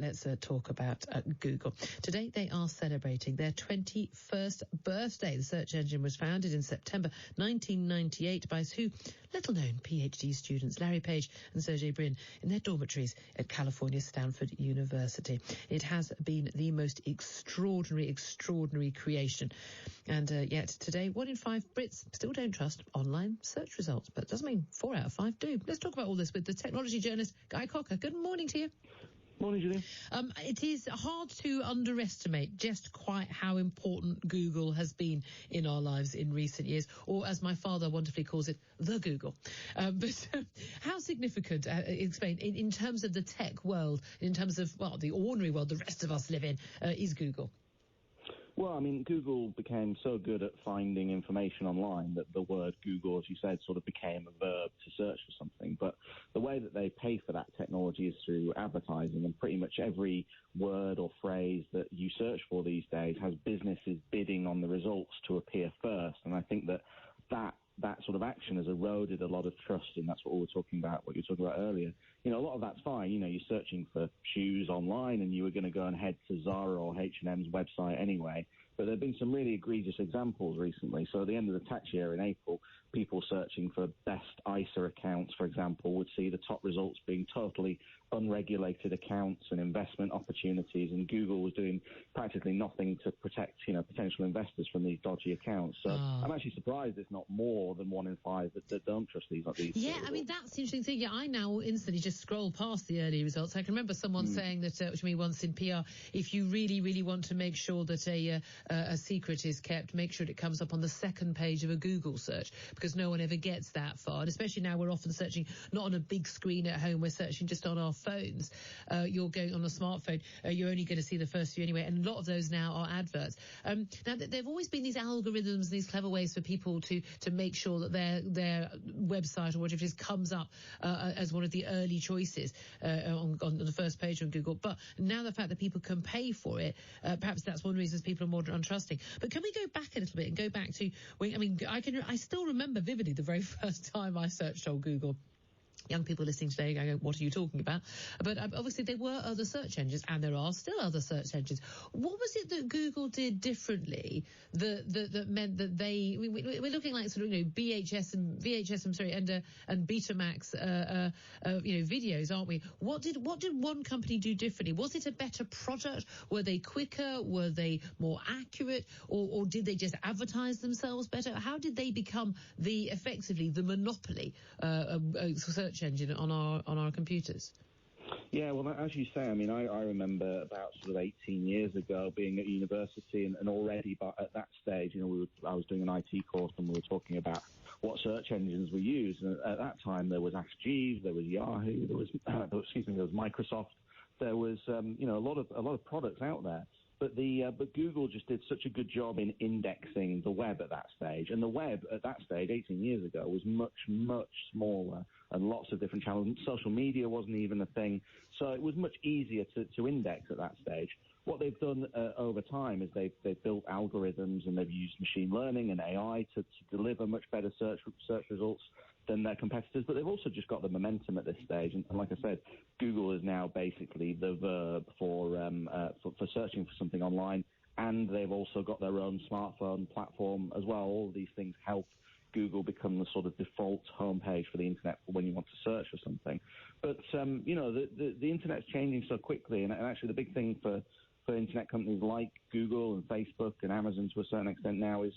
let's talk about Google. Today they are celebrating their 21st birthday. The search engine was founded in September 1998 by two little-known PhD students, Larry Page and Sergey Brin, in their dormitories at California's Stanford University. It has been the most extraordinary creation. And yet today, 1 in 5 Brits still don't trust online search results. But it doesn't mean 4 out of 5 do. Let's talk about all this with the technology journalist, Guy Cocker. Good morning to you. Morning, Julia. It is hard to underestimate just quite how important Google has been in our lives in recent years, or as my father wonderfully calls it, the Google. But how significant, explain, in terms of the tech world, in terms of, well, the ordinary world the rest of us live in, is Google? Well, I mean, Google became so good at finding information online that the word Google, as you said, sort of became a verb to search for something. But the way that they pay for that technology is through advertising, and pretty much every word or phrase that you search for these days has businesses bidding on the results to appear first. And I think that sort of action has eroded a lot of trust, and that's what we were talking about, what you were talking about earlier. You know, a lot of that's fine. You know, you're searching for shoes online and you were going to go and head to Zara or H&M's website anyway. But there have been some really egregious examples recently. So at the end of the tax year in April, people searching for best ISA accounts, for example, would see the top results being totally unregulated accounts and investment opportunities, and Google was doing practically nothing to protect, you know, potential investors from these dodgy accounts. So I'm actually surprised it's not more than 1 in 5 that don't trust these. Yeah, I mean, that's the interesting thing. Yeah, I now instantly just scroll past the early results. I can remember someone saying that to me once in PR, if you really want to make sure that a secret is kept, make sure it comes up on the second page of a Google search, because no one ever gets that far. And especially now we're often searching not on a big screen at home, we're searching just on our phones. You're going on a smartphone, you're only going to see the first few anyway, and a lot of those now are adverts. Now, there've always been these algorithms, these clever ways for people to make sure that their website or whatever it is comes up as one of the early choices on the first page on Google. But now the fact that people can pay for it, perhaps that's one of the reasons people are more untrusting. But can we go back a little bit and go back to, I still remember vividly the very first time I searched on Google. Young people listening today going, what are you talking about? But obviously there were other search engines, and there are still other search engines. What was it that Google did differently that meant that we're looking like sort of, you know, VHS and Betamax, videos, aren't we? What did one company do differently? Was it a better product? Were they quicker? Were they more accurate? Or did they just advertise themselves better? How did they become effectively the monopoly search engine on our computers? Yeah, well, as you say, I mean, I remember about sort of 18 years ago being at university, and already at that stage, you know, I was doing an IT course, and we were talking about what search engines we use. And at that time, there was Ask Jeeves, there was Yahoo, there was Microsoft, there was a lot of products out there. But Google just did such a good job in indexing the web at that stage. And the web at that stage, 18 years ago, was much, much smaller, and lots of different channels. Social media wasn't even a thing. So it was much easier to index at that stage. What they've done over time is they've built algorithms, and they've used machine learning and AI to deliver much better search results than their competitors. But they've also just got the momentum at this stage. And like I said, Google is now basically the verb for searching for something online. And they've also got their own smartphone platform as well. All of these things help Google become the sort of default homepage for the internet for when you want to search for something. But, the internet's changing so quickly. And actually the big thing for internet companies like Google and Facebook and Amazon to a certain extent now is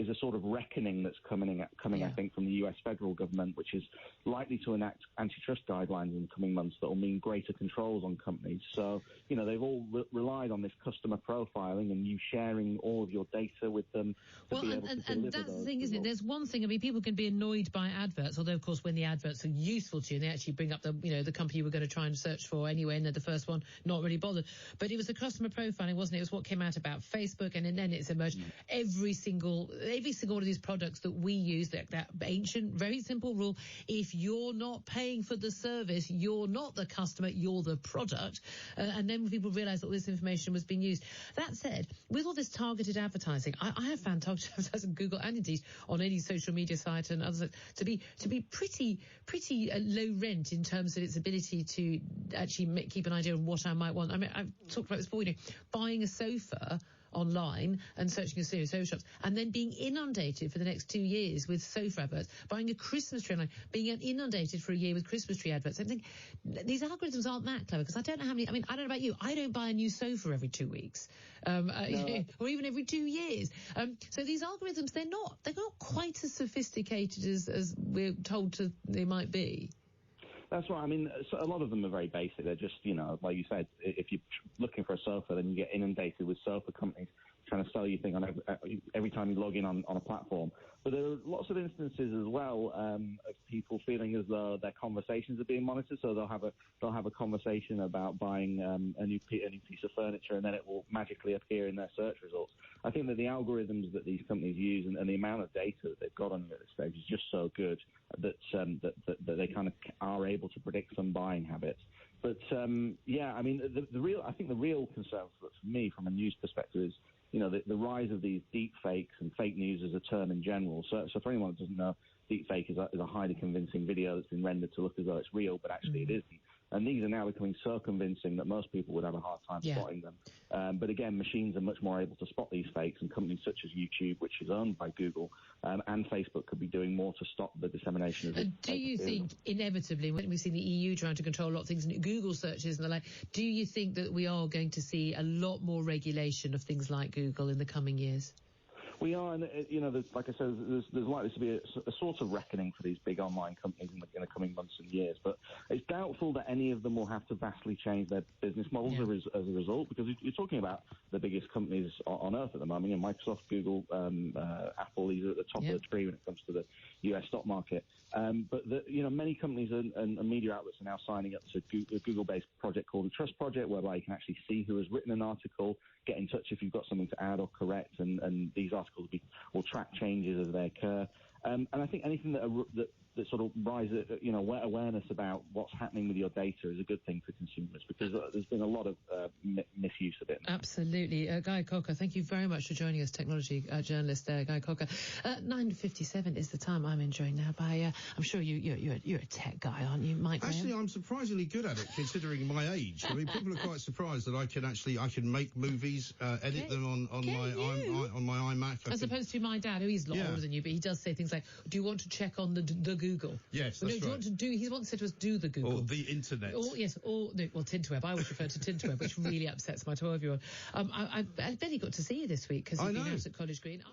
a sort of reckoning that's coming, I think, from the US federal government, which is likely to enact antitrust guidelines in the coming months that will mean greater controls on companies. So, you know, they've all relied on this customer profiling and you sharing all of your data with them. And that's the thing, isn't it? There's one thing, I mean, people can be annoyed by adverts, although, of course, when the adverts are useful to you and they actually bring up the company you were going to try and search for anyway, and they're the first one, not really bothered. But it was the customer profiling, wasn't it? It was what came out about Facebook, and then it's emerged every single every single one of these products that we use, that ancient, very simple rule, if you're not paying for the service, you're not the customer, you're the product. And then when people realised that all this information was being used. That said, with all this targeted advertising, I have found targeted advertising on Google and indeed on any social media site and others to be pretty low rent in terms of its ability to actually keep an idea of what I might want. I mean, I've talked about this before, buying a sofa online and searching a series of sofa shops and then being inundated for the next 2 years with sofa adverts, buying a Christmas tree online, being inundated for a year with Christmas tree adverts. I think these algorithms aren't that clever because I don't know how many, I don't know about you, I don't buy a new sofa every 2 weeks, no. Or even every 2 years. So these algorithms, they're not quite as sophisticated as we're told they might be. That's right. I mean, so a lot of them are very basic. They're just, like you said, if you're looking for a sofa, then you get inundated with sofa companies trying to sell you things on every time you log in on a platform. But there are lots of instances as well of people feeling as though their conversations are being monitored. So they'll have a conversation about buying a new piece of furniture, and then it will magically appear in their search results. I think that the algorithms that these companies use and the amount of data that they've got on you at this stage is just so good that they kind of are able to predict some buying habits. But I mean, the real concern for me from a news perspective is, the rise of these deep fakes and fake news as a term in general. So for anyone that doesn't know, deep fake is a highly convincing video that's been rendered to look as though it's real, but actually it isn't. And these are now becoming so convincing that most people would have a hard time spotting them. But again, machines are much more able to spot these fakes, and companies such as YouTube, which is owned by Google, and Facebook could be doing more to stop the dissemination of this. Do you think, inevitably, when we've seen the EU trying to control a lot of things, and Google searches and the like, do you think that we are going to see a lot more regulation of things like Google in the coming years? We are, and like I said, there's likely to be a sort of reckoning for these big online companies in the coming months and years. But it's doubtful that any of them will have to vastly change their business models as a result, because you're talking about the biggest companies on earth at the moment. Microsoft, Google, Apple, these are at the top of the tree when it comes to the US stock market. But many companies and media outlets are now signing up to a Google-based project called the Trust Project, whereby you can actually see who has written an article, get in touch if you've got something to add or correct, and these articles will track changes as they occur. And I think anything that sort of raises, awareness about what's happening with your data is a good thing for consumers, because there's been a lot of misuse of it. Absolutely. Guy Cocker, thank you very much for joining us, technology journalist Guy Cocker. 9:57 is the time I'm enjoying now. I'm sure you're a tech guy, aren't you, Mike? Actually, I'm surprisingly good at it, considering my age. I mean, people are quite surprised that I can make movies, edit them on my iMac. As opposed to my dad, who is a lot older than you, but he does say things like, "Do you want to check on the Google?" Yes, that's right. He once said to us, "Do the Google." Or the internet. Tinterweb. I always refer to Tinterweb, which really upsets my 12-year-old. I barely got to see you this week because you've been out at College Green.